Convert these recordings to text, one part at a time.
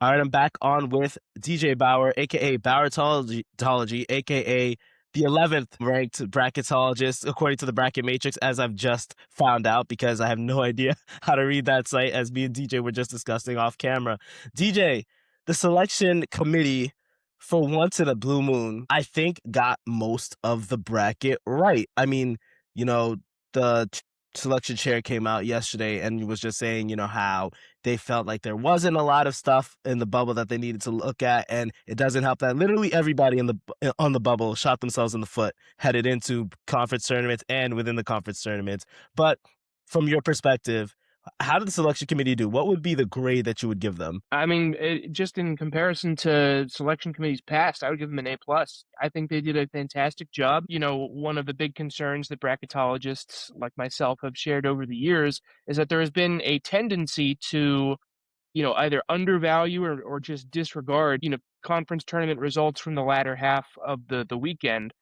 All right, I'm back on with DJ Bauer, aka Bauertology, aka the 11th ranked bracketologist according to the bracket matrix, as I've just found out because I have no idea how to read that site, as me and DJ were just discussing off camera. DJ, the selection committee, for once in a blue moon, I think got most of the bracket right. I mean, you know, the selection chair came out yesterday and was just saying, how they felt like there wasn't a lot of stuff in the bubble that they needed to look at, and it doesn't help that literally everybody on the bubble shot themselves in the foot headed into conference tournaments and within the conference tournaments. But from your perspective, how did the selection committee do? What would be the grade that you would give them? I mean, just in comparison to selection committees past, I would give them an A plus. I think they did a fantastic job. One of the big concerns that bracketologists like myself have shared over the years is that there has been a tendency to, either undervalue or just disregard, conference tournament results from the latter half of the weekend.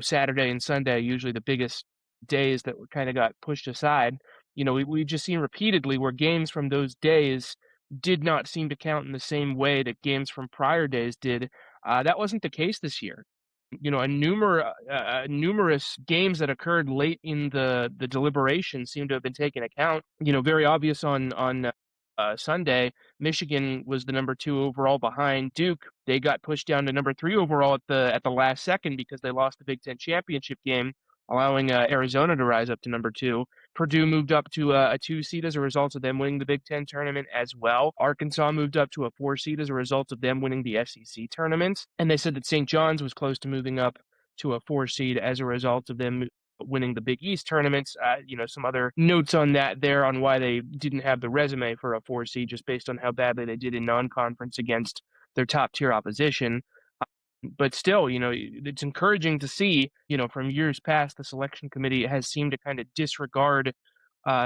Saturday and Sunday, usually the biggest days that kind of got pushed aside. We've just seen repeatedly where games from those days did not seem to count in the same way that games from prior days did. That wasn't the case this year. Numerous games that occurred late in the deliberation seem to have been taken account. Very obvious on Sunday. Michigan was the number 2 overall behind Duke. They got pushed down to number 3 overall at the last second because they lost the Big Ten championship game, allowing Arizona to rise up to number 2. Purdue moved up to a 2 seed as a result of them winning the Big Ten tournament as well. Arkansas moved up to a 4 seed as a result of them winning the SEC tournament. And they said that St. John's was close to moving up to a 4 seed as a result of them winning the Big East tournaments. Some other notes on that there on why they didn't have the resume for a 4 seed just based on how badly they did in non-conference against their top tier opposition. But still, it's encouraging to see, from years past, the selection committee has seemed to kind of disregard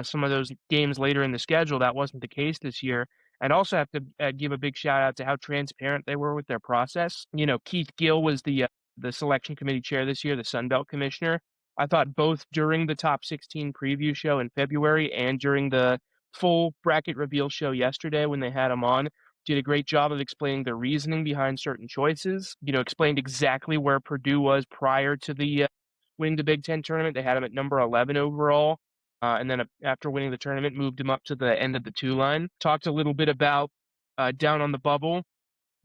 some of those games later in the schedule. That wasn't the case this year. And also have to give a big shout out to how transparent they were with their process. Keith Gill was the selection committee chair this year, the Sun Belt commissioner. I thought both during the top 16 preview show in February and during the full bracket reveal show yesterday when they had him on, did a great job of explaining the reasoning behind certain choices. Explained exactly where Purdue was prior to the winning the Big Ten tournament. They had him at number 11 overall. And then after winning the tournament, moved him up to the end of the 2 line. Talked a little bit about down on the bubble,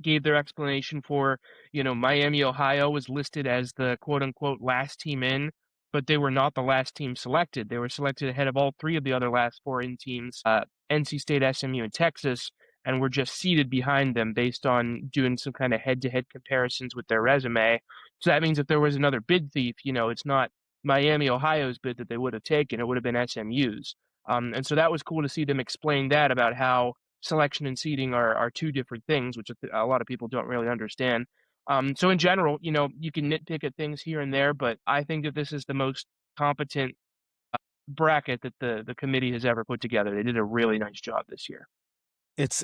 gave their explanation for, Miami, Ohio was listed as the quote unquote last team in, but they were not the last team selected. They were selected ahead of all 3 of the other last 4 in teams, NC State, SMU, and Texas, and were just seated behind them based on doing some kind of head-to-head comparisons with their resume. So that means if there was another bid thief, it's not Miami, Ohio's bid that they would have taken. It would have been SMU's. And so that was cool to see them explain that about how selection and seeding are 2 different things, which a lot of people don't really understand. So in general, you can nitpick at things here and there, but I think that this is the most competent bracket that the committee has ever put together. They did a really nice job this year. It's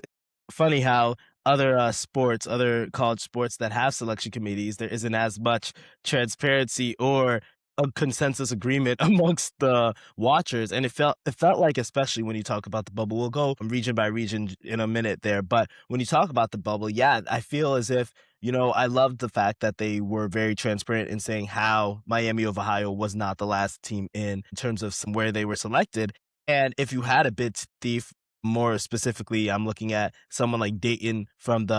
funny how other sports, other college sports that have selection committees, there isn't as much transparency or a consensus agreement amongst the watchers. And it felt like, especially when you talk about the bubble, we'll go region by region in a minute there. But when you talk about the bubble, yeah, I feel as if, I loved the fact that they were very transparent in saying how Miami of Ohio was not the last team in terms of where they were selected. And if you had a bid thief, more specifically, I'm looking at someone like Dayton from the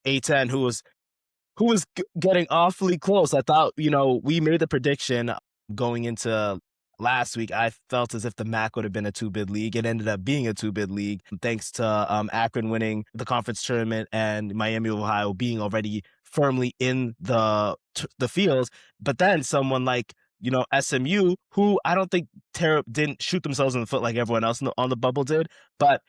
A10, who was getting awfully close. I thought, we made the prediction going into last week. I felt as if the MAC would have been a 2-bid league. It ended up being a 2-bid league thanks to Akron winning the conference tournament and Miami of Ohio being already firmly in the fields. But then someone like, SMU, who I don't think didn't shoot themselves in the foot like everyone else on the bubble did, but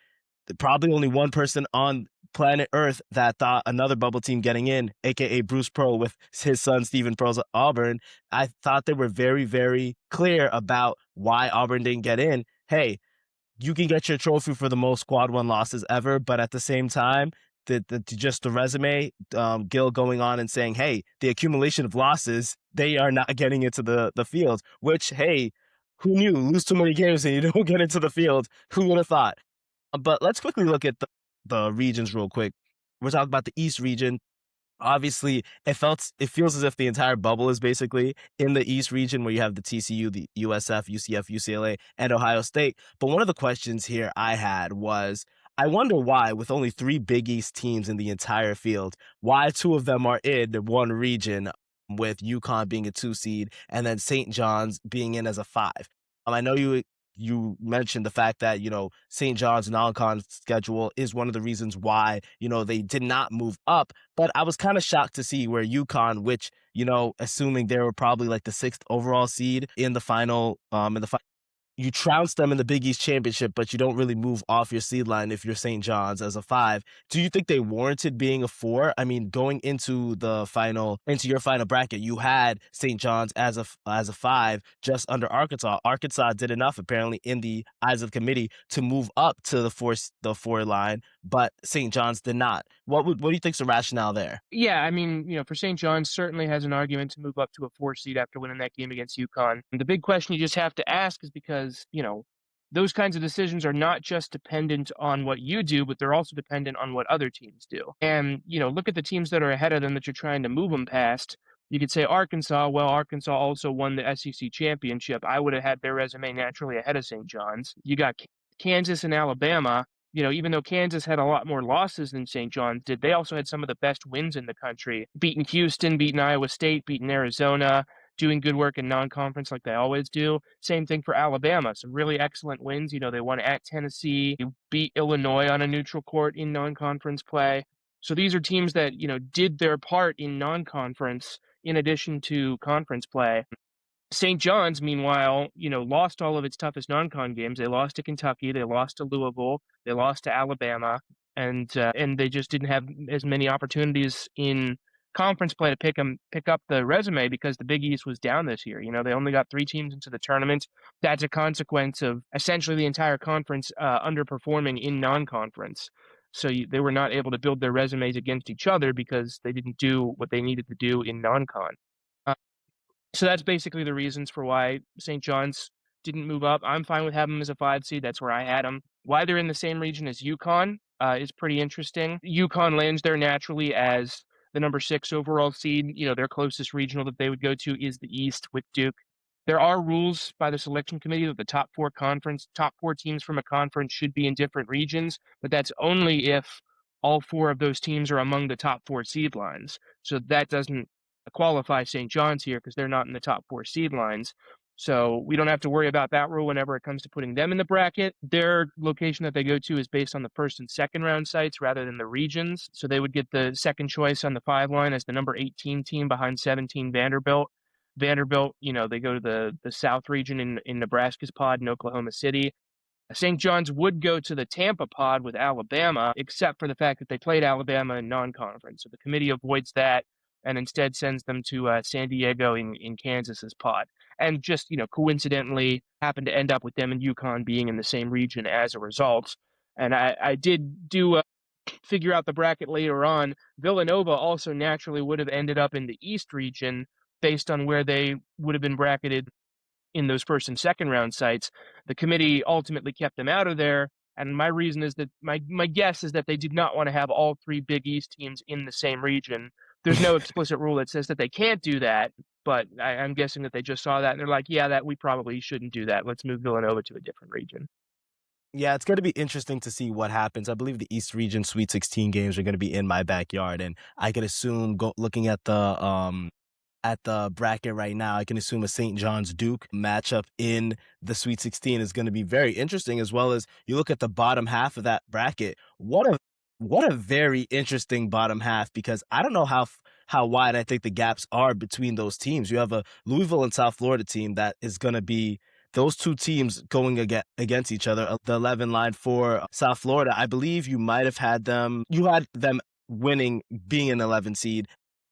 probably only one person on planet Earth that thought another bubble team getting in, aka Bruce Pearl with his son Stephen Pearl's at Auburn. I thought they were very, very clear about why Auburn didn't get in. Hey, you can get your trophy for the most quad 1 losses ever, but at the same time, just the resume, Gil going on and saying, hey, the accumulation of losses, they are not getting into the field, which, hey, who knew? Lose too many games and you don't get into the field. Who would have thought? But let's quickly look at the regions real quick. we're talking about the East region. Obviously, it feels as if the entire bubble is basically in the East region where you have the TCU, the USF, UCF, UCLA, and Ohio State. But one of the questions here I had was, I wonder why, with only three Big East teams in the entire field, why two of them are in one region, with UConn being a 2 seed and then St. John's being in as a 5. I know you mentioned the fact that, St. John's non-con schedule is one of the reasons why, they did not move up, but I was kind of shocked to see where UConn, which, assuming they were probably like the sixth overall seed in the final, you trounce them in the Big East championship, but you don't really move off your seed line if you're St. John's as a 5. Do you think they warranted being a 4? I mean, going into your final bracket, you had St. John's as a 5, just under Arkansas. Arkansas did enough apparently in the eyes of the committee to move up to the 4 line, but St. John's did not. What do you think's the rationale there? Yeah, I mean, for St. John's certainly has an argument to move up to a 4 seed after winning that game against UConn. And the big question you just have to ask is because, those kinds of decisions are not just dependent on what you do, but they're also dependent on what other teams do. And, look at the teams that are ahead of them that you're trying to move them past. You could say Arkansas. Well, Arkansas also won the SEC championship. I would have had their resume naturally ahead of St. John's. You got Kansas and Alabama. Even though Kansas had a lot more losses than St. John's did, they also had some of the best wins in the country. Beating Houston, beating Iowa State, beating Arizona, doing good work in non-conference like they always do. Same thing for Alabama. Some really excellent wins. They won at Tennessee, beat Illinois on a neutral court in non-conference play. So these are teams that, did their part in non-conference in addition to conference play. St. John's, meanwhile, lost all of its toughest non-con games. They lost to Kentucky, they lost to Louisville, they lost to Alabama, and they just didn't have as many opportunities in conference play to pick up the resume because the Big East was down this year. They only got 3 teams into the tournament. That's a consequence of essentially the entire conference underperforming in non-conference. So they were not able to build their resumes against each other because they didn't do what they needed to do in non-con. So that's basically the reasons for why St. John's didn't move up. I'm fine with having them as a 5 seed. That's where I had them. Why they're in the same region as UConn is pretty interesting. UConn lands there naturally as the number 6 overall seed. Their closest regional that they would go to is the East with Duke. There are rules by the selection committee that the top 4 teams from a conference should be in different regions, but that's only if all 4 of those teams are among the top 4 seed lines. So that doesn't qualify St. John's here because they're not in the top 4 seed lines. So we don't have to worry about that rule whenever it comes to putting them in the bracket. Their location that they go to is based on the first and second round sites rather than the regions. So they would get the second choice on the 5 line as the number 18 team behind 17 Vanderbilt. Vanderbilt, they go to the South region in Nebraska's pod in Oklahoma City. St. John's would go to the Tampa pod with Alabama, except for the fact that they played Alabama in non-conference. So the committee avoids that and instead sends them to San Diego in Kansas's pod. And just, coincidentally happened to end up with them and UConn being in the same region as a result. And I did figure out the bracket later on. Villanova also naturally would have ended up in the East region based on where they would have been bracketed in those first and second round sites. The committee ultimately kept them out of there. And my reason is that my guess is that they did not want to have all 3 Big East teams in the same region. There's no explicit rule that says that they can't do that, but I'm guessing that they just saw that and they're like, yeah, that we probably shouldn't do that. Let's move Villanova to a different region. Yeah, it's going to be interesting to see what happens. I believe the East Region Sweet 16 games are going to be in my backyard, and I could assume, looking at the bracket right now, I can assume a St. John's Duke matchup in the Sweet 16 is going to be very interesting, as well as you look at the bottom half of that bracket. What a very interesting bottom half, because I don't know how wide I think the gaps are between those teams. You have a Louisville and South Florida team that is going to be those two teams going against each other. The 11 line for South Florida, I believe you might have had them. You had them winning, being an 11 seed,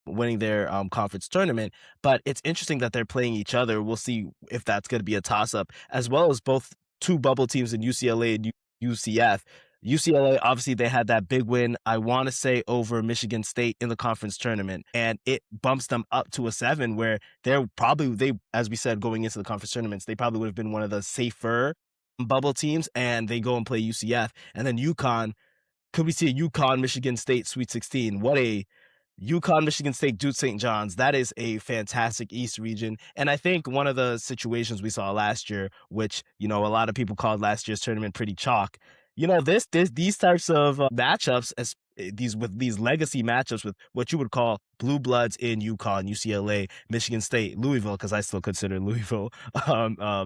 winning their conference tournament. But it's interesting that they're playing each other. We'll see if that's going to be a toss-up, as well as both two bubble teams in UCLA and UCF. UCLA, obviously, they had that big win, I want to say, over Michigan State in the conference tournament, and it bumps them up to a 7, where as we said, going into the conference tournaments, they probably would have been one of the safer bubble teams, and they go and play UCF. And then UConn, could we see a UConn Michigan State Sweet 16? What a UConn Michigan State Duke St. John's. That is a fantastic East region. And I think one of the situations we saw last year, which, a lot of people called last year's tournament pretty chalk. These types of matchups, as these legacy matchups with what you would call blue bloods in UConn, UCLA, Michigan State, Louisville, because I still consider Louisville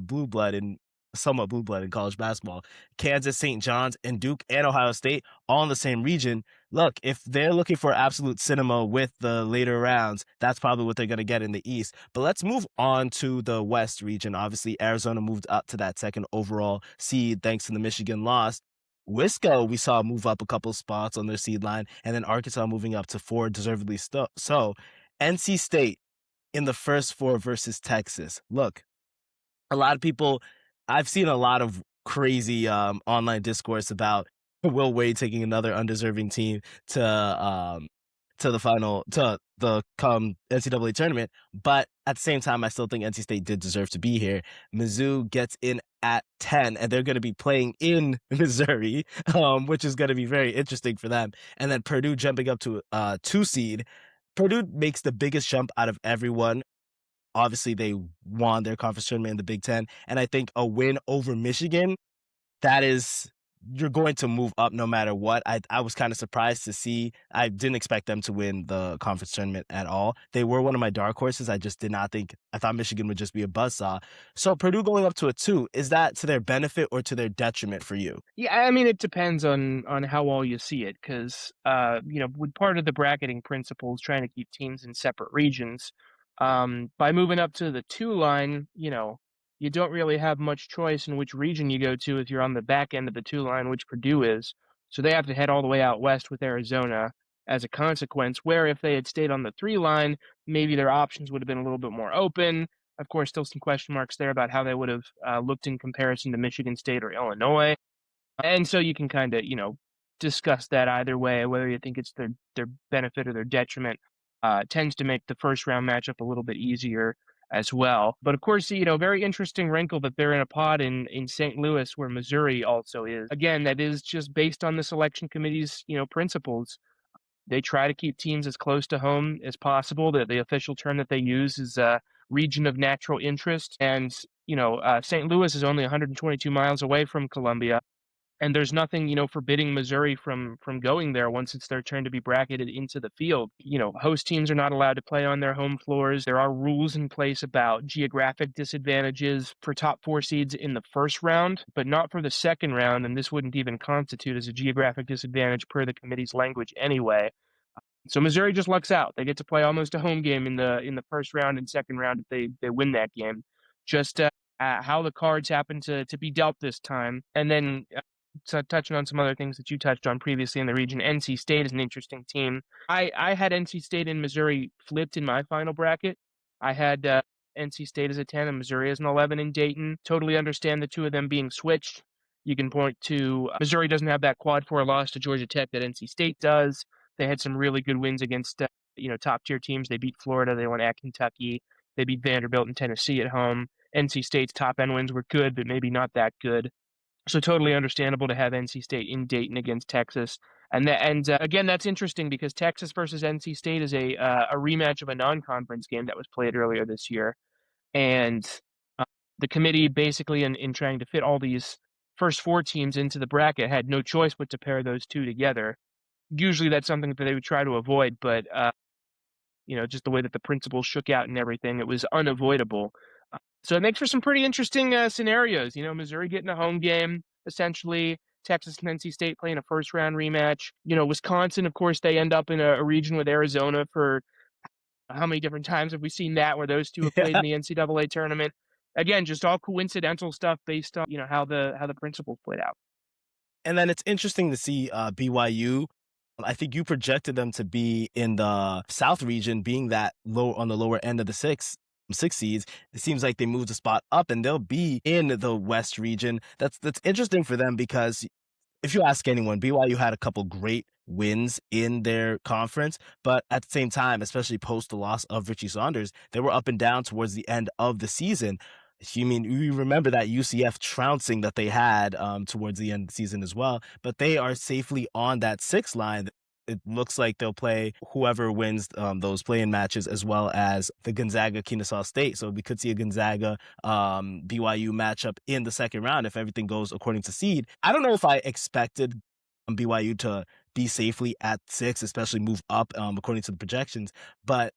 blue blood and somewhat blue blood in college basketball. Kansas, St. John's, and Duke and Ohio State all in the same region. Look, if they're looking for absolute cinema with the later rounds, that's probably what they're going to get in the East. But let's move on to the West region. Obviously, Arizona moved up to that second overall seed thanks to the Michigan loss. Wisco, we saw move up a couple spots on their seed line, and then Arkansas moving up to 4, deservedly so. NC State in the first 4 versus Texas. Look, a lot of people, I've seen a lot of crazy online discourse about Will Wade taking another undeserving team to the final to the NCAA tournament, but at the same time, I still think NC State did deserve to be here. Mizzou gets in at 10, and they're going to be playing in Missouri, which is going to be very interesting for them. And then Purdue jumping up to 2 seed. Purdue makes the biggest jump out of everyone. Obviously, they won their conference tournament in the Big Ten, and I think a win over Michigan, that is, you're going to move up no matter what. I was kind of surprised to see. I didn't expect them to win the conference tournament at all. They were one of my dark horses. I just did not think. I thought Michigan would just be a buzzsaw. So Purdue going up to a 2, is that to their benefit or to their detriment for you? Yeah, I mean, it depends on how well you see it, because with part of the bracketing principles, trying to keep teams in separate regions, by moving up to the 2 line, you don't really have much choice in which region you go to if you're on the back end of the 2 line, which Purdue is. So they have to head all the way out west with Arizona as a consequence, where if they had stayed on the 3 line, maybe their options would have been a little bit more open. Of course, still some question marks there about how they would have looked in comparison to Michigan State or Illinois. And so you can kind of, discuss that either way, whether you think it's their benefit or their detriment. Tends to make the first round matchup a little bit easier as well. But of course, very interesting wrinkle that they're in a pod in St. Louis, where Missouri also is. Again, that is just based on the selection committee's, principles. They try to keep teams as close to home as possible. The official term that they use is region of natural interest. And, St. Louis is only 122 miles away from Columbia. And there's nothing, forbidding Missouri from going there once it's their turn to be bracketed into the field. Host teams are not allowed to play on their home floors. There are rules in place about geographic disadvantages for top 4 seeds in the first round, but not for the second round, and this wouldn't even constitute as a geographic disadvantage per the committee's language anyway. So Missouri just lucks out. They get to play almost a home game in the first round and second round if they win that game. Just how the cards happen to be dealt this time. And then so touching on some other things that you touched on previously in the region, NC State is an interesting team. I had NC State and Missouri flipped in my final bracket. I had NC State as a 10 and Missouri as an 11 in Dayton. Totally understand the two of them being switched. You can point to Missouri doesn't have that quad 4 loss to Georgia Tech that NC State does. They had some really good wins against top tier teams. They beat Florida. They won at Kentucky. They beat Vanderbilt and Tennessee at home. NC State's top end wins were good, but maybe not that good. So totally understandable to have NC State in Dayton against Texas. And again, that's interesting because Texas versus NC State is a rematch of a non-conference game that was played earlier this year. And the committee basically in trying to fit all these first 4 teams into the bracket had no choice but to pair those two together. Usually that's something that they would try to avoid, but just the way that the principles shook out and everything, it was unavoidable. So it makes for some pretty interesting scenarios. Missouri getting a home game, essentially. Texas and NC State playing a first round rematch. Wisconsin, of course, they end up in a region with Arizona for how many different times have we seen that where those two have played in the NCAA tournament? Again, just all coincidental stuff based on how the principles played out. And then it's interesting to see BYU. I think you projected them to be in the South region, being that low on the lower end of the six seeds. It seems like they moved a spot up and they'll be in the West region. That's interesting for them because if you ask anyone, BYU had a couple great wins in their conference, but at the same time, especially post the loss of Richie Saunders, they were up and down towards the end of the season. You mean you remember that UCF trouncing that they had towards the end of the season as well, but they are safely on that six line. It looks like they'll play whoever wins those play-in matches as well as the Gonzaga Kennesaw State. So we could see a Gonzaga BYU matchup in the second round if everything goes according to seed. I don't know if I expected BYU to be safely at six, especially move up according to the projections, but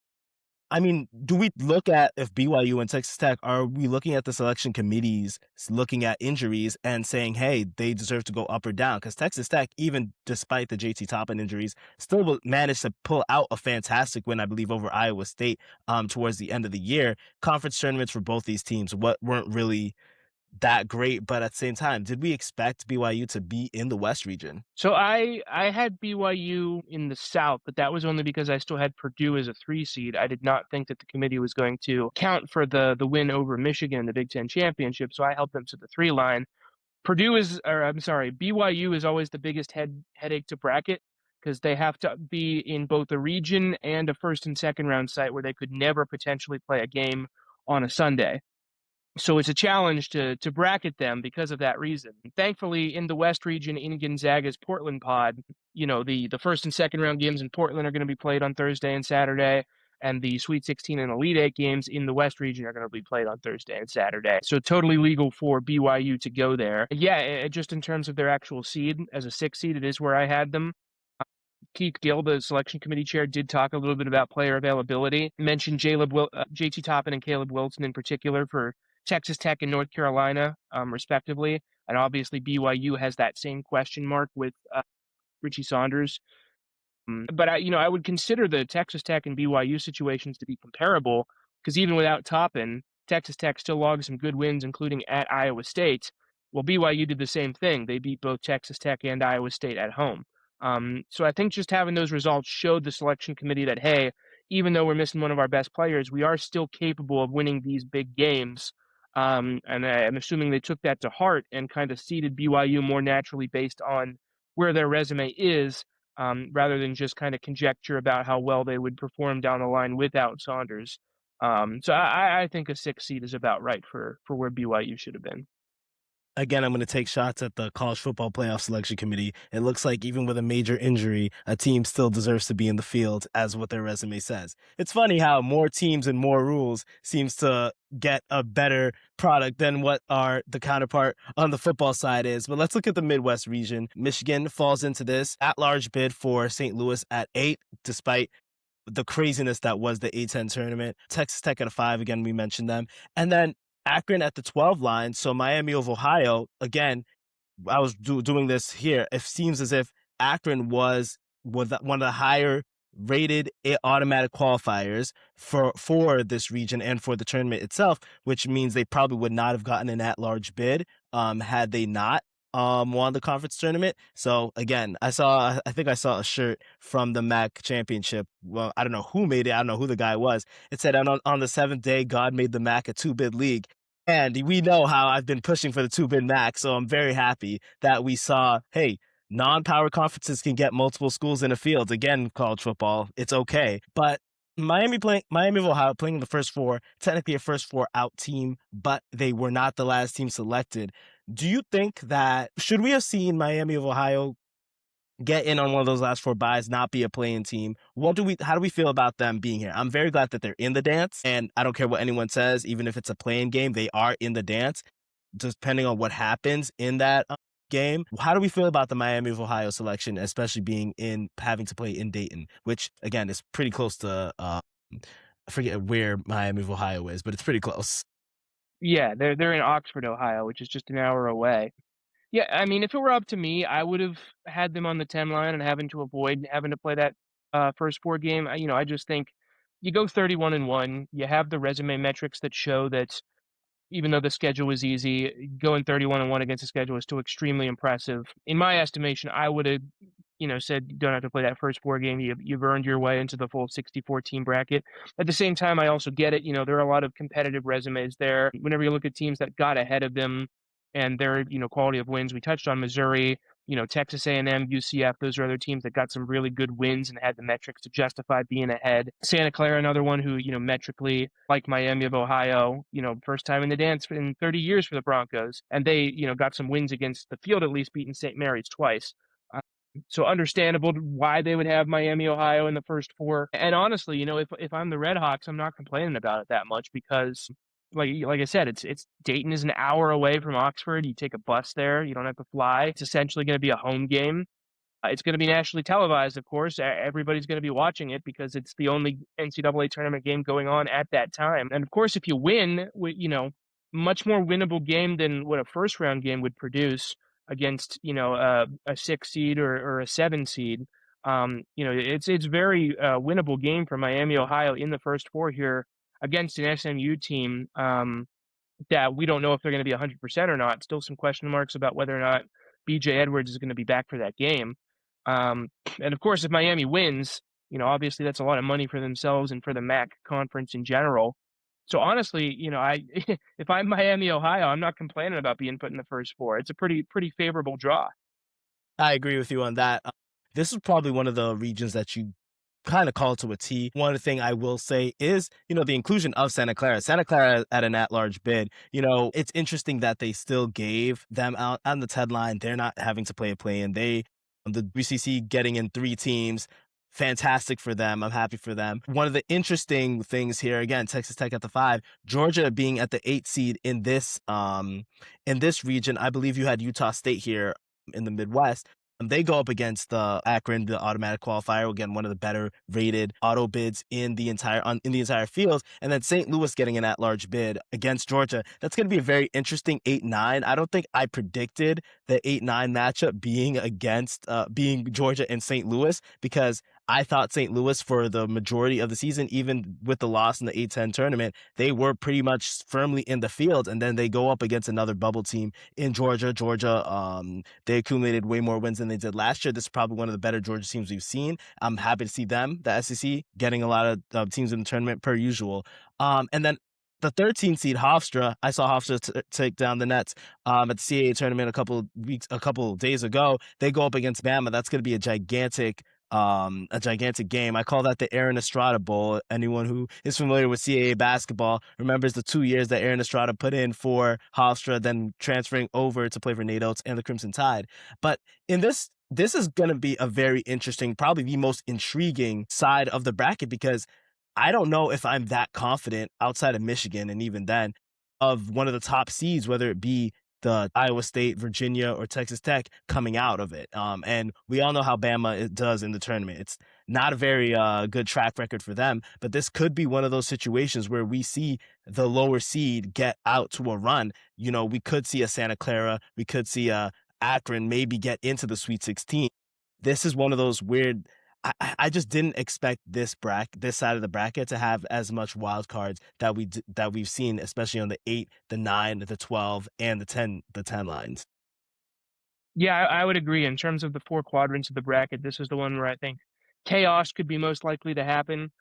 I mean, do we look at if BYU and Texas Tech, are we looking at the selection committees looking at injuries and saying, hey, they deserve to go up or down? Because Texas Tech, even despite the JT Toppin injuries, still managed to pull out a fantastic win, I believe, over Iowa State towards the end of the year. Conference tournaments for both these teams weren't really that great, but at the same time, did we expect BYU to be in the West region? So I had BYU in the South, but that was only because I still had Purdue as a 3 seed. I did not think that the committee was going to count for the win over Michigan in the Big Ten championship, so I held them to the 3 line. BYU is always the biggest headache to bracket because they have to be in both a region and a first and second round site where they could never potentially play a game on a Sunday. So it's a challenge to bracket them because of that reason. Thankfully, in the West region, in Gonzaga's Portland pod, the first and second round games in Portland are going to be played on Thursday and Saturday, and the Sweet 16 and Elite Eight games in the West region are going to be played on Thursday and Saturday. So totally legal for BYU to go there. Yeah, just in terms of their actual seed, as a 6 seed, it is where I had them. Keith Gill, the selection committee chair, did talk a little bit about player availability. Mentioned JT Toppin and Caleb Wilson in particular for Texas Tech and North Carolina, respectively. And obviously BYU has that same question mark with Richie Saunders. But I would consider the Texas Tech and BYU situations to be comparable because even without Toppin, Texas Tech still logged some good wins, including at Iowa State. Well, BYU did the same thing. They beat both Texas Tech and Iowa State at home. So I think just having those results showed the selection committee that, hey, even though we're missing one of our best players, we are still capable of winning these big games. And I'm assuming they took that to heart and kind of seeded BYU more naturally based on where their resume is, rather than just kind of conjecture about how well they would perform down the line without Saunders. So I think a 6 seed is about right for where BYU should have been. Again, I'm going to take shots at the college football playoff selection committee. It looks like even with a major injury, a team still deserves to be in the field, as what their resume says. It's funny how more teams and more rules seems to get a better product than what the counterpart on the football side is. But let's look at the Midwest region. Michigan falls into this at-large bid for St. Louis at 8, despite the craziness that was the A-10 tournament. Texas Tech at a 5, again, we mentioned them. And then Akron at the 12 line. So Miami of Ohio, again, I was doing this here. It seems as if Akron was one of the higher rated automatic qualifiers for this region and for the tournament itself, which means they probably would not have gotten an at-large bid had they not won the conference tournament. So again, I think I saw a shirt from the MAC championship. Well, I don't know who made it. I don't know who the guy was. It said on the seventh day, God made the MAC a 2-bid league. And we know how I've been pushing for the 2-bid MAC. So I'm very happy that we saw, hey, non-power conferences can get multiple schools in a field. Again, college football, it's okay. But Miami of Ohio playing the first 4, technically a first 4 out team, but they were not the last team selected. Do you think that should we have seen Miami of Ohio get in on one of those last 4 buys, not be a playing team? How do we feel about them being here? I'm very glad that they're in the dance, and I don't care what anyone says, even if it's a playing game, they are in the dance, depending on what happens in that game. How do we feel about the Miami of Ohio selection, especially having to play in Dayton, which again is pretty close to I forget where Miami of Ohio is, but it's pretty close. Yeah, they're in Oxford, Ohio, which is just an hour away. Yeah, I mean, if it were up to me, I would have had them on the 10 line and having to avoid having to play that first 4 game. I just think you go 31-1. You have the resume metrics that show that even though the schedule was easy, going 31-1 against the schedule is still extremely impressive. In my estimation, I would have, said you don't have to play that first 4 game. You've earned your way into the full 64 team bracket. At the same time, I also get it. There are a lot of competitive resumes there. Whenever you look at teams that got ahead of them and their, quality of wins, we touched on Missouri. Texas A&M, UCF, those are other teams that got some really good wins and had the metrics to justify being ahead. Santa Clara, another one who, metrically, like Miami of Ohio, first time in the dance in 30 years for the Broncos. And they, got some wins against the field, at least beating St. Mary's twice. So understandable why they would have Miami, Ohio in the first four. And honestly, if I'm the Red Hawks, I'm not complaining about it that much because like I said, it's Dayton is an hour away from Oxford. You take a bus there, you don't have to fly. It's essentially going to be a home game. It's going to be nationally televised, of course. Everybody's going to be watching it because it's the only NCAA tournament game going on at that time. And of course, if you win, much more winnable game than what a first round game would produce against, a 6 seed or a 7 seed. It's very winnable game for Miami, Ohio in the first four here against an SMU team. That we don't know if they're going to be 100% or not. Still some question marks about whether or not BJ Edwards is going to be back for that game. Um, and of course, if Miami wins, obviously that's a lot of money for themselves and for the MAC conference in general. So honestly, I if I'm Miami, Ohio, I'm not complaining about being put in the first four. It's a pretty favorable draw. I agree with you on that. This is probably one of the regions that you kind of call to a T. One thing I will say is, the inclusion of Santa Clara. Santa Clara at an at-large bid. It's interesting that they still gave them out on the TED line. They're not having to play a play-in. The BCC getting in 3 teams. Fantastic for them. I'm happy for them. One of the interesting things here, again, Texas Tech at the 5, Georgia being at the 8 seed in this region. I believe you had Utah State here in the Midwest. They go up against Akron, the automatic qualifier, again, one of the better rated auto bids in the entire field. And then St. Louis getting an at-large bid against Georgia. That's going to be a very interesting 8-9. I don't think I predicted the 8-9 matchup being Georgia and St. Louis, because I thought St. Louis, for the majority of the season, even with the loss in the A-10 tournament, they were pretty much firmly in the field. And then they go up against another bubble team in Georgia. They accumulated way more wins than they did last year. This is probably one of the better Georgia teams we've seen. I'm happy to see them, the SEC, getting a lot of teams in the tournament per usual. And then the 13 seed Hofstra, I saw Hofstra take down the Nets at the CAA tournament a couple days ago. They go up against Bama. That's going to be a gigantic game. I call that the Aaron Estrada Bowl. Anyone who is familiar with CAA basketball remembers the 2 years that Aaron Estrada put in for Hofstra, then transferring over to play for Nate Oates and the Crimson Tide. But in this is going to be a very interesting, probably the most intriguing side of the bracket, because I don't know if I'm that confident outside of Michigan, and even then, of one of the top seeds, whether it be the Iowa State, Virginia, or Texas Tech coming out of it. And we all know how Bama does in the tournament. It's not a very good track record for them, but this could be one of those situations where we see the lower seed get out to a run. We could see a Santa Clara, we could see a Akron maybe get into the Sweet 16. This is one of those weird. I just didn't expect this side of the bracket to have as much wild cards that we've seen, especially on the 8, the 9, the 12, and the 10 lines. Yeah, I would agree. In terms of the 4 quadrants of the bracket, this is the one where I think chaos could be most likely to happen.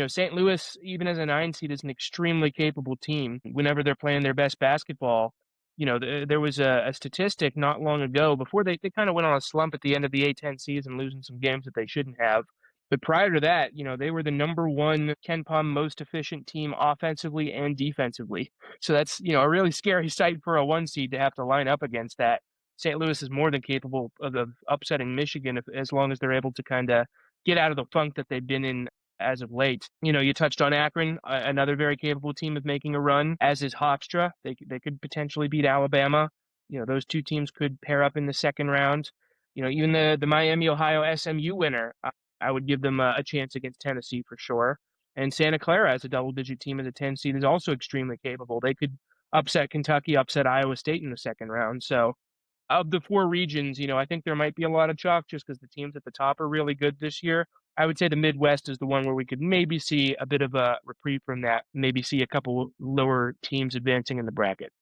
St. Louis, even as a 9 seed, is an extremely capable team. Whenever they're playing their best basketball, there was a statistic not long ago before they kind of went on a slump at the end of the A-10 season, losing some games that they shouldn't have. But prior to that, they were the number 1 Ken Pom most efficient team offensively and defensively. So that's, a really scary sight for a 1 seed to have to line up against that. St. Louis is more than capable of upsetting Michigan as long as they're able to kind of get out of the funk that they've been in as of late. You touched on Akron, another very capable team of making a run, as is Hofstra. They could potentially beat Alabama. Those 2 teams could pair up in the second round. Even the Miami, Ohio SMU winner, I would give them a chance against Tennessee for sure. And Santa Clara, as a double-digit team as a 10 seed, is also extremely capable. They could upset Kentucky, upset Iowa State in the second round. So of the 4 regions, I think there might be a lot of chalk just because the teams at the top are really good this year. I would say the Midwest is the one where we could maybe see a bit of a reprieve from that, maybe see a couple lower teams advancing in the bracket.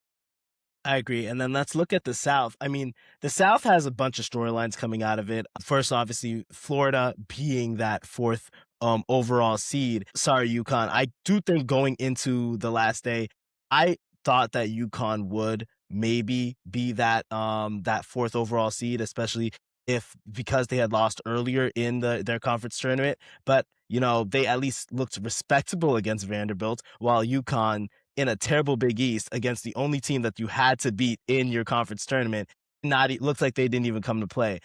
I agree. And then let's look at the South. I mean, the South has a bunch of storylines coming out of it. First, obviously, Florida being that 4th overall seed. Sorry, UConn. I do think going into the last day, I thought that UConn would maybe be that fourth overall seed, especially if because they had lost earlier in their conference tournament. But they at least looked respectable against Vanderbilt, while UConn in a terrible Big East against the only team that you had to beat in your conference tournament, not looks like they didn't even come to play.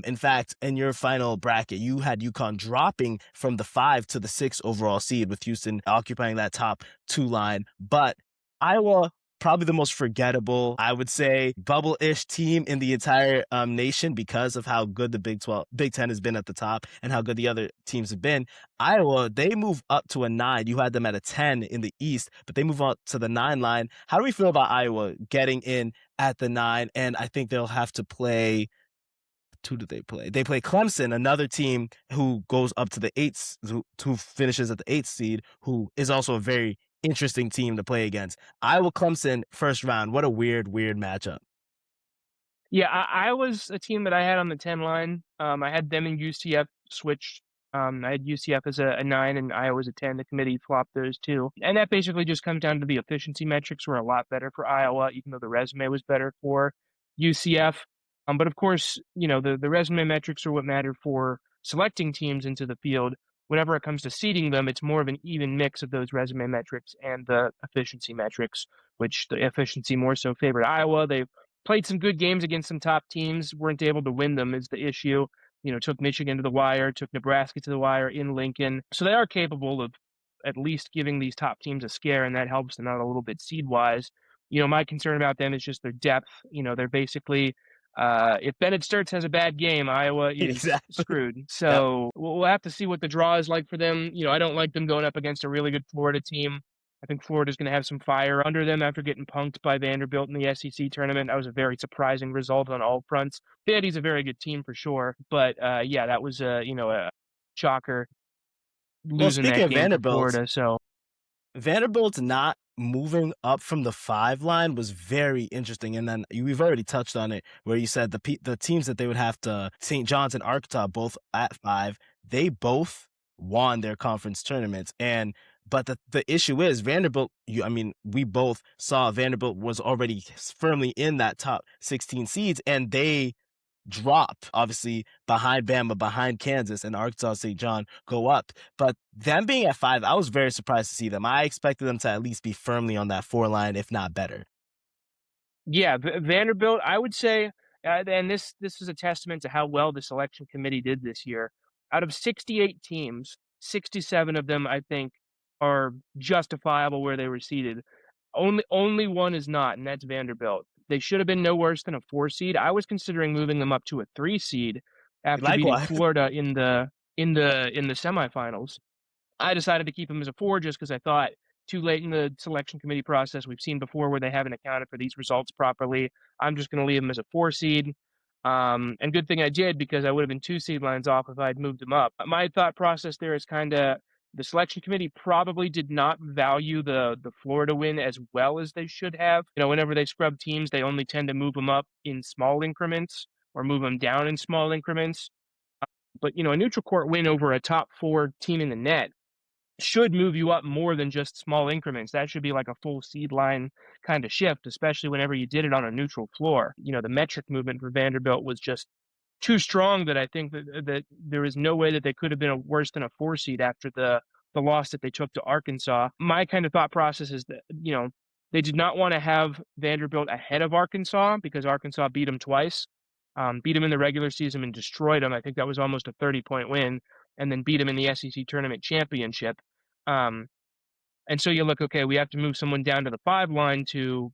In fact, in your final bracket, you had UConn dropping from the 5 to the 6 overall seed, with Houston occupying that top 2 line. But Iowa, probably the most forgettable, I would say, bubble-ish team in the entire nation, because of how good the Big Ten has been at the top and how good the other teams have been. Iowa, they move up to a 9. You had them at a 10 in the East, but they move up to the 9 line. How do we feel about Iowa getting in at the 9? And I think they'll have to play. Who do they play? They play Clemson, another team who goes up to the 8th, who finishes at the 8th seed, who is also a very interesting team to play against. Iowa Clemson first round. What a weird matchup. Yeah, I was a team that I had on the 10 line. I had them and UCF switched. I had UCF as a 9 and Iowa as a 10. The committee flopped those two. And that basically just comes down to the efficiency metrics were a lot better for Iowa, even though the resume was better for UCF. But of course, the resume metrics are what matter for selecting teams into the field. Whenever it comes to seeding them, it's more of an even mix of those resume metrics and the efficiency metrics, which the efficiency more so favored Iowa. They played some good games against some top teams, weren't able to win them is the issue. Took Michigan to the wire, took Nebraska to the wire in Lincoln. So they are capable of at least giving these top teams a scare, and that helps them out a little bit seed-wise. My concern about them is just their depth. They're basically, if Bennett Sturts has a bad game, Iowa is Exactly. screwed. Yep. So we'll have to see what the draw is like for them. I don't like them going up against a really good Florida team. I think Florida's going to have some fire under them after getting punked by Vanderbilt in the SEC tournament. That was a very surprising result on all fronts. Vandy's a very good team for sure, but yeah, that was a shocker Well, losing speaking that of game to Vanderbilt, Florida. So Vanderbilt not moving up from the 5 line was very interesting. And then we've already touched on it, where you said the teams that they would have to, St. John's and Arkansas, both at 5, they both won their conference tournaments. But the issue is Vanderbilt, we both saw Vanderbilt was already firmly in that top 16 seeds, and they drop, obviously, behind Bama, behind Kansas, and Arkansas, St. John go up. But them being at 5, I was very surprised to see them. I expected them to at least be firmly on that 4 line, if not better. yeah, Vanderbilt, I would say, and this is a testament to how well the selection committee did this year. Out of 68 teams, 67 of them I think are justifiable where they were seated. Only one is not, and that's Vanderbilt. They should have been no worse than a 4 seed. I was considering moving them up to a 3 seed after beating Likewise. Florida in the semifinals. I decided to keep them as a 4 just because I thought too late in the selection committee process. We've seen before where they haven't accounted for these results properly. I'm just going to leave them as a 4 seed. And good thing I did, because I would have been 2 seed lines off if I'd moved them up. My thought process there is kind of the selection committee probably did not value the Florida win as well as they should have. Whenever they scrub teams, they only tend to move them up in small increments or move them down in small increments. But a neutral court win over a top 4 team in the net should move you up more than just small increments. That should be like a full seed line kind of shift, especially whenever you did it on a neutral floor. The metric movement for Vanderbilt was just too strong that I think that there is no way that they could have been worse than a 4 seed after the loss that they took to Arkansas. My kind of thought process is that, they did not want to have Vanderbilt ahead of Arkansas because Arkansas beat them twice. Beat them in the regular season and destroyed them. I think that was almost a 30-point win, and then beat them in the SEC tournament championship. Um, and so you look, okay, we have to move someone down to the 5 line to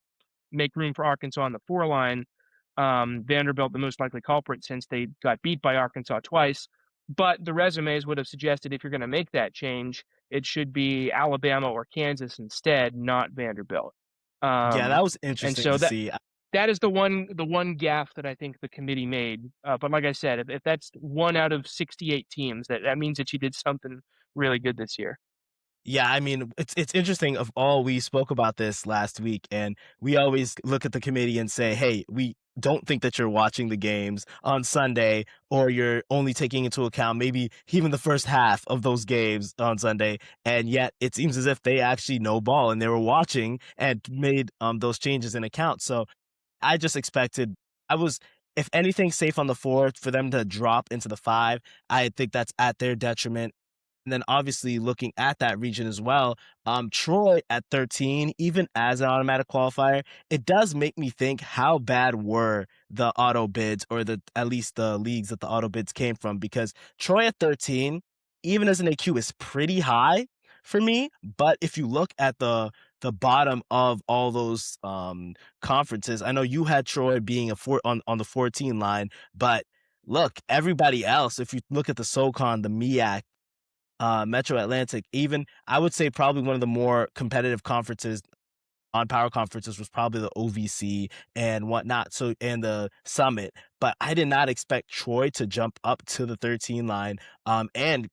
make room for Arkansas on the 4 line. Vanderbilt, the most likely culprit since they got beat by Arkansas twice. But the resumes would have suggested if you're going to make that change, it should be Alabama or Kansas instead, not Vanderbilt. Yeah, that was And interesting so to see. that is the one gaffe that I think the committee made. But like I said, if that's 1 out of 68 teams, that means that you did something really good this year. Yeah, it's interesting. Of all, we spoke about this last week, and we always look at the committee and say, "Hey, we don't think that you're watching the games on Sunday, or you're only taking into account maybe even the first half of those games on Sunday." And yet, it seems as if they actually know ball and they were watching and made those changes in account. So I just expected I was if anything safe on the 4 for them to drop into the 5, I think that's at their detriment. And then obviously looking at that region as well, Troy at 13, even as an automatic qualifier, it does make me think how bad were the auto bids or the at least the leagues that the auto bids came from because Troy at 13, even as an AQ, is pretty high for me. But if you look at the bottom of all those conferences, I know you had Troy being on the 14 line, but look, everybody else, if you look at the SoCon, the MEAC, Metro Atlantic, even I would say probably one of the more competitive conferences on power conferences was probably the OVC and whatnot. So and the Summit, but I did not expect Troy to jump up to the 13 line and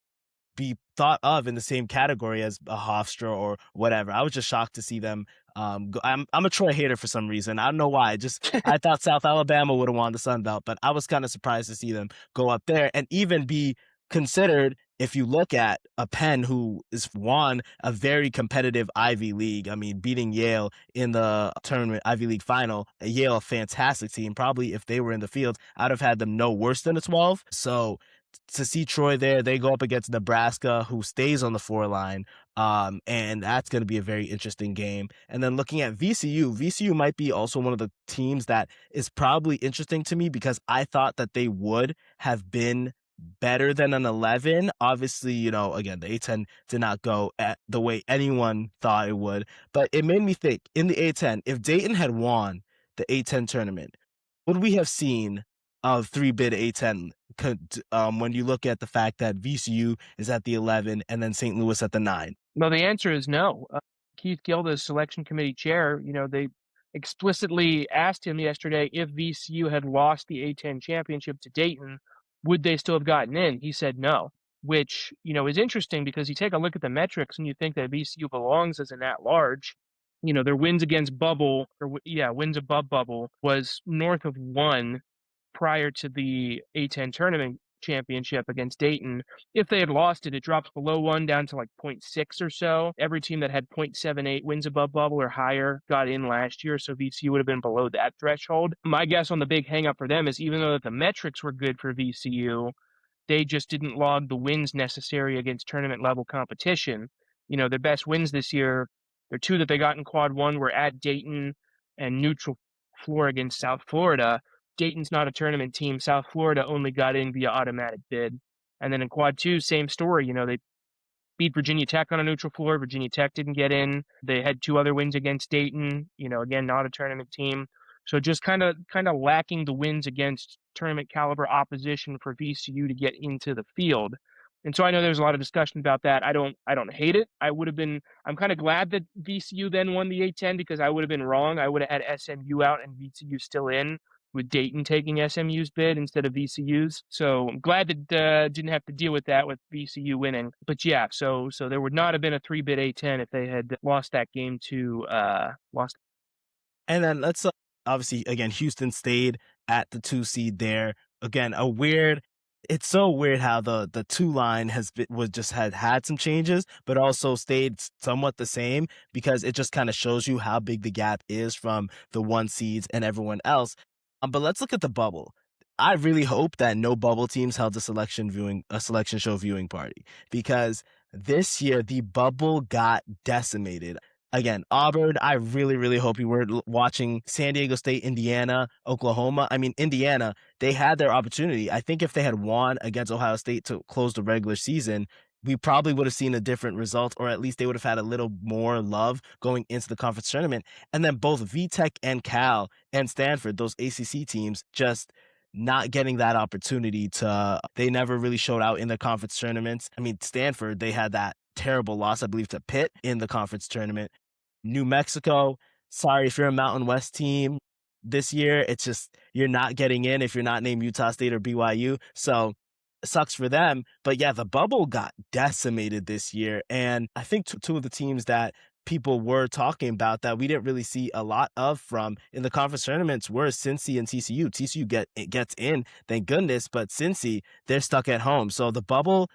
be thought of in the same category as a Hofstra or whatever. I was just shocked to see them go. I'm a Troy hater for some reason. I don't know why. I thought South Alabama would have won the Sun Belt, but I was kind of surprised to see them go up there and even be considered. If you look at a Penn who is won a very competitive Ivy League, I mean, beating Yale in the tournament Ivy League final, Yale, a fantastic team. Probably if they were in the field, I'd have had them no worse than a 12. So to see Troy there, they go up against Nebraska, who stays on the 4 line. And that's going to be a very interesting game. And then looking at VCU might be also one of the teams that is probably interesting to me because I thought that they would have been better than an 11. Obviously, again, the A10 did not go at the way anyone thought it would, but it made me think in the A10, if Dayton had won the A10 tournament, would we have seen a 3-bid A10 when you look at the fact that VCU is at the 11 and then St. Louis at the 9? Well, the answer is no. Keith Gill, the selection committee chair, they explicitly asked him yesterday if VCU had lost the A10 championship to Dayton, would they still have gotten in? He said no, which, is interesting because you take a look at the metrics and you think that VCU belongs as an at-large. Their wins against bubble, wins above bubble was north of 1 prior to the A10 tournament championship against Dayton. If they had lost it, it drops below 1 down to like 0.6 or so. Every team that had 0.78 wins above bubble or higher got in last year, so VCU would have been below that threshold. My guess on the big hang up for them is even though the metrics were good for VCU, they just didn't log the wins necessary against tournament level competition. Their best wins this year, their 2 that they got in quad 1 were at Dayton and neutral floor against South Florida. Dayton's not a tournament team. South Florida only got in via automatic bid. And then in quad 2, same story. They beat Virginia Tech on a neutral floor. Virginia Tech didn't get in. They had 2 other wins against Dayton, again, not a tournament team. So just kind of lacking the wins against tournament caliber opposition for VCU to get into the field. And so I know there's a lot of discussion about that. I don't hate it. I'm kind of glad that VCU then won the A10 because I would have been wrong. I would have had SMU out and VCU still in, with Dayton taking SMU's bid instead of VCU's. So I'm glad that didn't have to deal with that with VCU winning. But yeah, so there would not have been a 3-bid A10 if they had lost that game to lost. And then let's obviously again, Houston stayed at the 2 seed there. Again, it's so weird how the 2 line had some changes, but also stayed somewhat the same because it just kind of shows you how big the gap is from the 1 seeds and everyone else. But let's look at the bubble. I really hope that no bubble teams held a selection show viewing party because this year the bubble got decimated. Again, Auburn, I really, really hope you were watching San Diego State, Indiana, Oklahoma. I mean, Indiana, they had their opportunity. I think if they had won against Ohio State to close the regular season, we probably would have seen a different result, or at least they would have had a little more love going into the conference tournament. And then both VTech and Cal and Stanford, those ACC teams, just not getting that opportunity they never really showed out in the conference tournaments. I mean, Stanford, they had that terrible loss, I believe, to Pitt in the conference tournament. New Mexico, sorry if you're a Mountain West team this year. It's just you're not getting in if you're not named Utah State or BYU. So it sucks for them. But yeah, the bubble got decimated this year. And I think 2 of the teams that people were talking about that we didn't really see a lot of from in the conference tournaments were Cincy and TCU. TCU gets in, thank goodness, but Cincy, they're stuck at home. So the bubble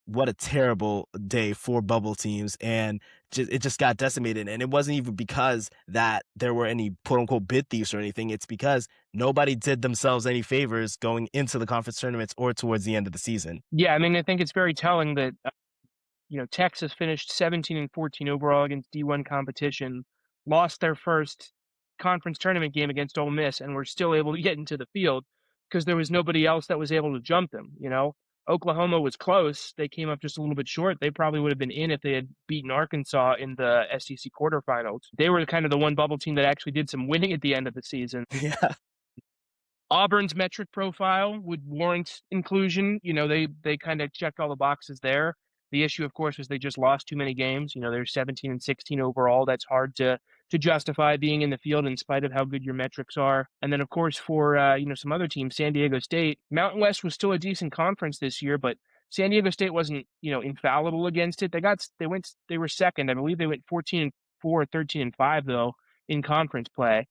what a terrible day for bubble teams, and it just got decimated. And it wasn't even because that there were any quote unquote bid thieves or anything. It's because nobody did themselves any favors going into the conference tournaments or towards the end of the season. Yeah, I mean, I think it's very telling that Texas finished 17 and 14 overall against D1 competition, lost their first conference tournament game against Ole Miss, and were still able to get into the field because there was nobody else that was able to jump them. Oklahoma was close. They came up just a little bit short. They probably would have been in if they had beaten Arkansas in the SEC quarterfinals. They were kind of the one bubble team that actually did some winning at the end of the season. Yeah. Auburn's metric profile would warrant inclusion. They kind of checked all the boxes there. The issue, of course, was they just lost too many games. They're 17 and 16 overall. That's hard to justify being in the field in spite of how good your metrics are. And then, of course, for some other teams, San Diego State, Mountain West was still a decent conference this year, but San Diego State wasn't infallible against it. They were second. I believe they went 14 and 4, 13 and 5 though in conference play.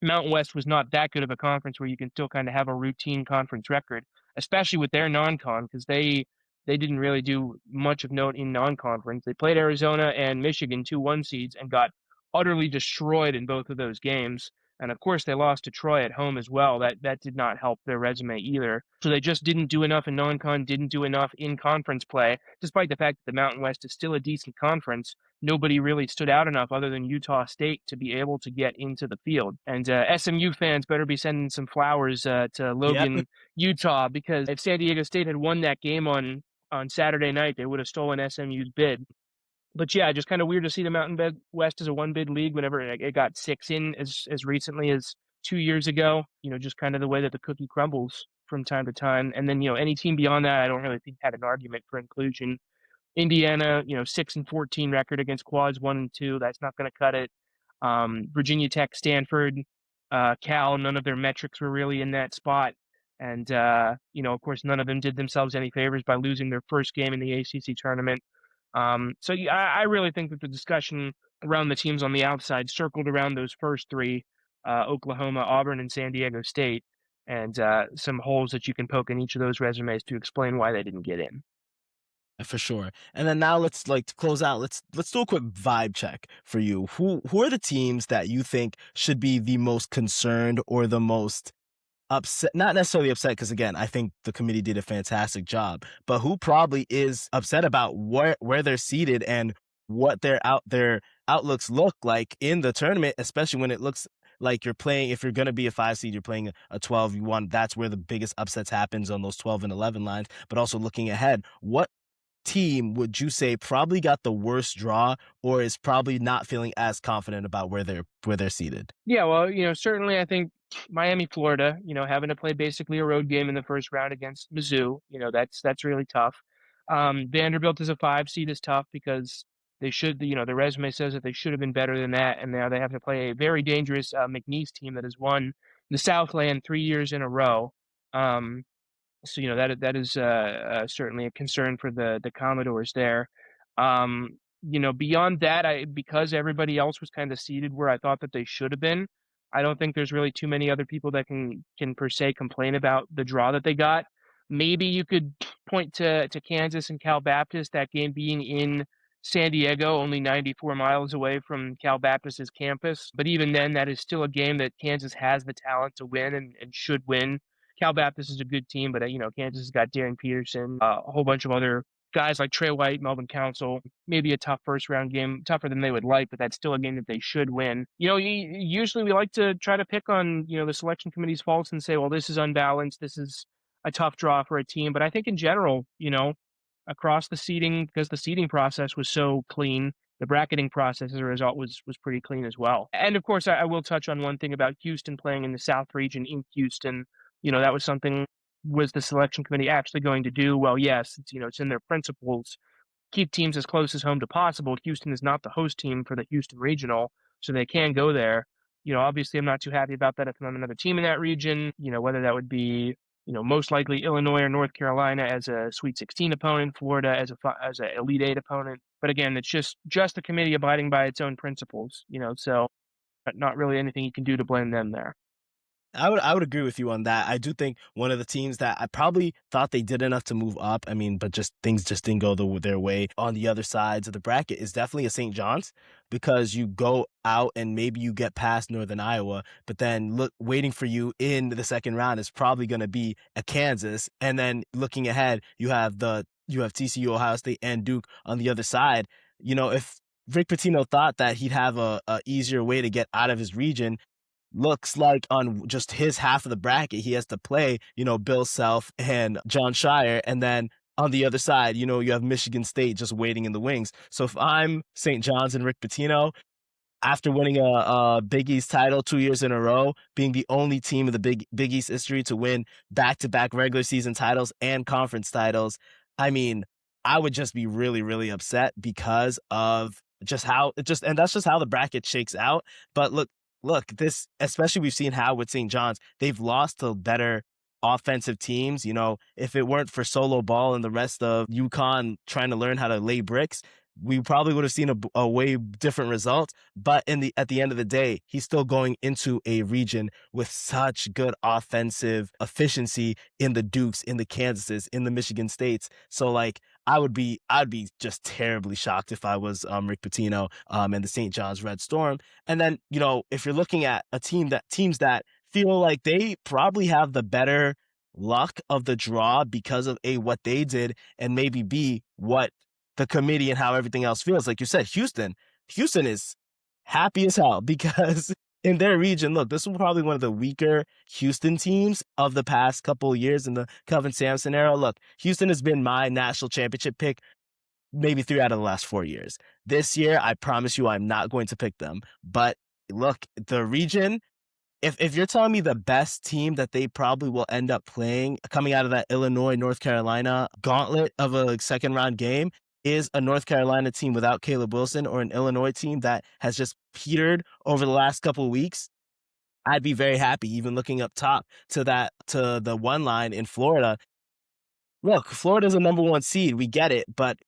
Mountain West was not that good of a conference where you can still kind of have a routine conference record, especially with their non-con, because they didn't really do much of note in non-conference. They played Arizona and Michigan, 2-1 seeds, and got utterly destroyed in both of those games. And of course, they lost to Troy at home as well. That did not help their resume either. So they just didn't do enough in non-con, didn't do enough in conference play, despite the fact that the Mountain West is still a decent conference. Nobody really stood out enough other than Utah State to be able to get into the field. And SMU fans better be sending some flowers to Yep. Logan, Utah, because if San Diego State had won that game on Saturday night, they would have stolen SMU's bid. But yeah, just kind of weird to see the Mountain West as a one bid league whenever it got 6 in as recently as 2 years ago. Just kind of the way that the cookie crumbles from time to time. And then any team beyond that, I don't really think had an argument for inclusion. Indiana, 6 and 14 record against quads 1 and 2. That's not going to cut it. Virginia Tech, Stanford, Cal, none of their metrics were really in that spot. And, of course, none of them did themselves any favors by losing their first game in the ACC tournament. So yeah, I really think that the discussion around the teams on the outside circled around those first three, Oklahoma, Auburn, and San Diego State, and some holes that you can poke in each of those resumes to explain why they didn't get in. For sure. And then now let's to close out. Let's do a quick vibe check for you. Who are the teams that you think should be the most concerned or the most upset? Not necessarily upset, because again, I think the committee did a fantastic job. But who probably is upset about where they're seated and what their outlooks look like in the tournament, especially when it looks like you're playing, if you're going to be a 5 seed, you're playing a 12. You want That's where the biggest upsets happens, on those 12 and 11 lines. But also looking ahead, what team would you say probably got the worst draw or is probably not feeling as confident about where they're seated? Yeah, well, certainly I think Miami, Florida, having to play basically a road game in the first round against Mizzou, that's really tough. Vanderbilt as a 5 seed is tough because they should, the resume says that they should have been better than that, and now they have to play a very dangerous McNeese team that has won the Southland 3 years in a row. So that is certainly a concern for the Commodores there. Beyond that, because everybody else was kind of seated where I thought that they should have been, I don't think there's really too many other people that can per se complain about the draw that they got. Maybe you could point to Kansas and Cal Baptist, that game being in San Diego, only 94 miles away from Cal Baptist's campus. But even then, that is still a game that Kansas has the talent to win and should win. Cal Baptist is a good team, but Kansas has got Darren Peterson, a whole bunch of other guys like Trey White, Melvin Council. Maybe a tough first round game, tougher than they would like, but that's still a game that they should win. Usually we like to try to pick on the selection committee's faults and say, well, this is unbalanced, this is a tough draw for a team. But I think in general, across the seeding, because the seeding process was so clean, the bracketing process as a result was pretty clean as well. And of course, I will touch on one thing about Houston playing in the South region in Houston. That was something. Was the selection committee actually going to do? Well, yes, it's in their principles. Keep teams as close as home to possible. Houston is not the host team for the Houston Regional, so they can go there. Obviously, I'm not too happy about that if I'm another team in that region. Whether that would be, most likely Illinois or North Carolina as a Sweet 16 opponent, Florida as a Elite 8 opponent. But again, it's just the committee abiding by its own principles. So not really anything you can do to blame them there. I would agree with you on that. I do think one of the teams that I probably thought they did enough to move up. I mean, but just things just didn't go their way on the other sides of the bracket is definitely a St. John's, because you go out and maybe you get past Northern Iowa, but then look, waiting for you in the second round is probably going to be a Kansas, and then looking ahead, you have TCU, Ohio State, and Duke on the other side. If Rick Pitino thought that he'd have a easier way to get out of his region, looks like on just his half of the bracket, he has to play, Bill Self and John Shire. And then on the other side, you have Michigan State just waiting in the wings. So if I'm St. John's and Rick Pitino, after winning a Big East title 2 years in a row, being the only team in the Big East history to win back-to-back regular season titles and conference titles, I mean, I would just be really, really upset because of just how it just, and that's just how the bracket shakes out. But look, this, especially we've seen how with St. John's, they've lost to better offensive teams. If it weren't for Solo Ball and the rest of UConn trying to learn how to lay bricks, we probably would have seen a way different result. But at the end of the day, he's still going into a region with such good offensive efficiency in the Dukes, in the Kansases, in the Michigan States. So like I'd be just terribly shocked if I was Rick Pitino and the St. John's Red Storm. And then, if you're looking at teams that feel like they probably have the better luck of the draw because of what they did, and maybe B, what the committee and how everything else feels. Like you said, Houston is happy as hell because in their region, look, this was probably one of the weaker Houston teams of the past couple of years in the Kelvin Sampson era. Look, Houston has been my national championship pick maybe 3 out of the last 4 years. This year, I promise you, I'm not going to pick them. But look, the region, if you're telling me the best team that they probably will end up playing coming out of that Illinois, North Carolina gauntlet of a second round game is a North Carolina team without Caleb Wilson, or an Illinois team that has just petered over the last couple of weeks, I'd be very happy. Even looking up top to the one line in Florida. Look, Florida's a number one seed. We get it, but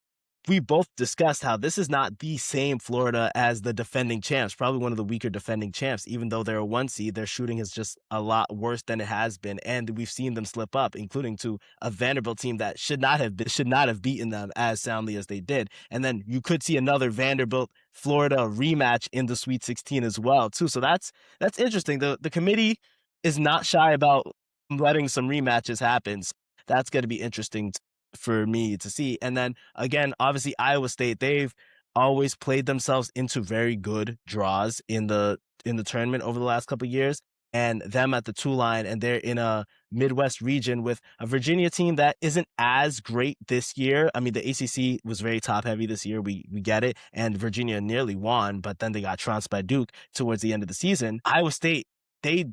we both discussed how this is not the same Florida as the defending champs, probably one of the weaker defending champs. Even though they're a one seed, their shooting is just a lot worse than it has been. And we've seen them slip up, including to a Vanderbilt team that should not have beaten them as soundly as they did. And then you could see another Vanderbilt Florida rematch in the Sweet 16 as well, too. So that's interesting. The committee is not shy about letting some rematches happen. So that's going to be interesting for me to see. And then again, obviously Iowa State, they've always played themselves into very good draws in the tournament over the last couple of years. And them at the 2 line, and they're in a Midwest region with a Virginia team that isn't as great this year. I mean, the ACC was very top heavy this year. We get it. And Virginia nearly won, but then they got trounced by Duke towards the end of the season. Iowa State, they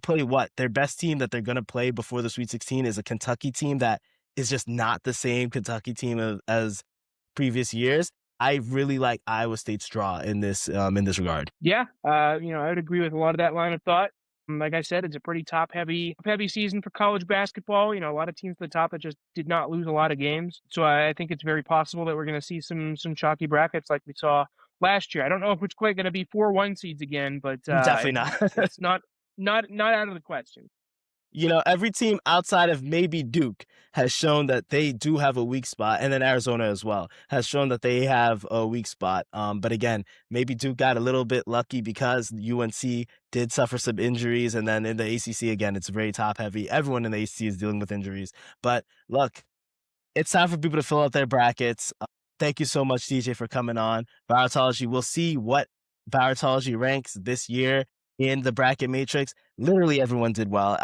play what? Their best team that they're going to play before the Sweet 16 is a Kentucky team that is just not the same Kentucky team as previous years. I really like Iowa State's draw in this regard. Yeah, I would agree with a lot of that line of thought. Like I said, it's a pretty top-heavy season for college basketball. A lot of teams at the top that just did not lose a lot of games. So I think it's very possible that we're going to see some chalky brackets like we saw last year. I don't know if it's quite going to be 4 1 seeds again, but Definitely not. it's not out of the question. Every team outside of maybe Duke has shown that they do have a weak spot, and then Arizona as well has shown that they have a weak spot. But again, maybe Duke got a little bit lucky because UNC did suffer some injuries, and then in the ACC, again, it's very top heavy. Everyone in the ACC is dealing with injuries. But look, it's time for people to fill out their brackets. Thank you so much, DJ, for coming on. Bauertology, we'll see what Bauertology ranks this year in the bracket matrix. Literally everyone did well.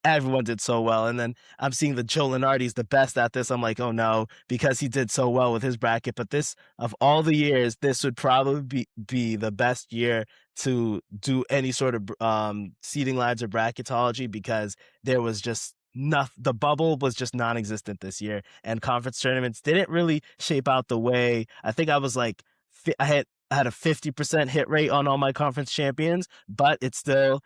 Everyone did so well. And then I'm seeing that Joe Lenardi's the best at this. I'm like, oh no, because he did so well with his bracket. But this, of all the years, this would probably be the best year to do any sort of seeding lines or bracketology, because there was just the bubble was just non-existent this year, and conference tournaments didn't really shape out the way. I think I was like, I had a 50% hit rate on all my conference champions, but it's still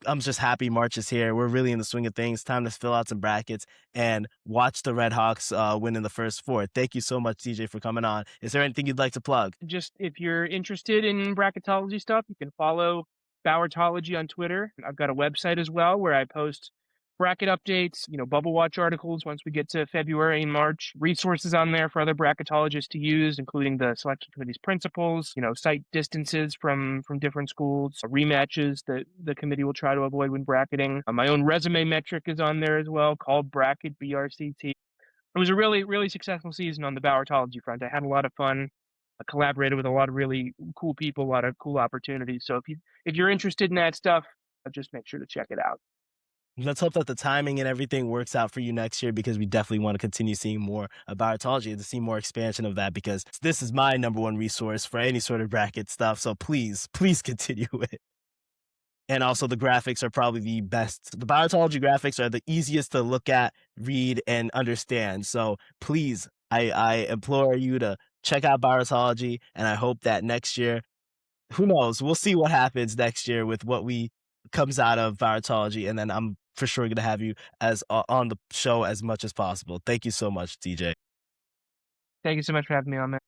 I'm just happy March is here. We're really in the swing of things. Time to fill out some brackets and watch the Red Hawks win in the first 4. Thank you so much, DJ, for coming on. Is there anything you'd like to plug? Just if you're interested in bracketology stuff, you can follow Bauertology on Twitter. I've got a website as well where I post bracket updates, bubble watch articles once we get to February and March, resources on there for other bracketologists to use, including the selection committee's principles, site distances from different schools, rematches that the committee will try to avoid when bracketing. My own resume metric is on there as well, called Bracket BRCT. It was a really, really successful season on the Bauertology front. I had a lot of fun. I collaborated with a lot of really cool people, a lot of cool opportunities. So if you're interested in that stuff, just make sure to check it out. Let's hope that the timing and everything works out for you next year, because we definitely want to continue seeing more about Bauertology and to see more expansion of that, because this is my number one resource for any sort of bracket stuff. So please, please continue it. And also the graphics are probably the best. The Bauertology graphics are the easiest to look at, read, and understand. So please, I implore you to check out Bauertology, and I hope that next year, who knows, we'll see what happens next year with what we comes out of Bauertology, and then I'm for sure going to have you as on the show as much as possible. Thank you so much, TJ. Thank you so much for having me on, man.